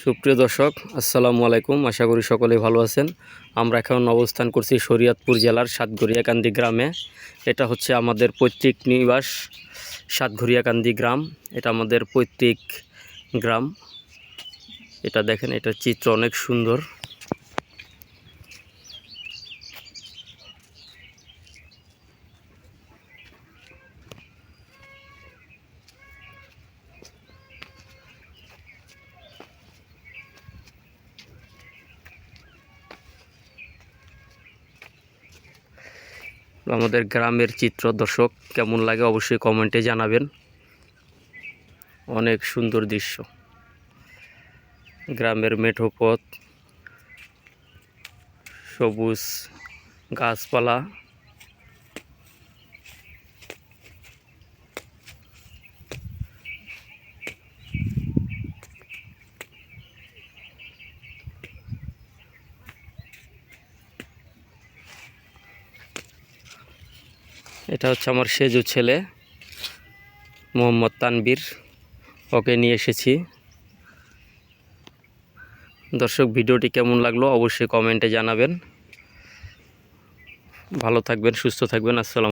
সুপ্রিয় দর্শক, আসসালামু আলাইকুম। আশা করি সকলেই ভালো আছেন। আমরা এখন অবস্থান করছি শরীয়তপুর জেলার সাতঘরিয়াকান্দি গ্রামে। এটা হচ্ছে আমাদের পৈতৃক নিবাস, সাতঘরিয়াকান্দি গ্রাম। এটা আমাদের পৈতৃক গ্রাম। এটা দেখেন, এটার চিত্র অনেক সুন্দর। আমাদের গ্রামের চিত্র দর্শক কেমন লাগে অবশ্যই কমেন্টে জানাবেন। অনেক সুন্দর দৃশ্য, গ্রামের মেঠো পথ, সবুজ গাছপালা। এটা হচ্ছে আমার সেজু ছেলে মোহাম্মদ তানবীর, ওকে নিয়ে এসেছি। দর্শক, ভিডিওটি কেমন লাগলো অবশ্যই কমেন্টে জানাবেন। ভালো থাকবেন, সুস্থ থাকবেন। আসসালাম।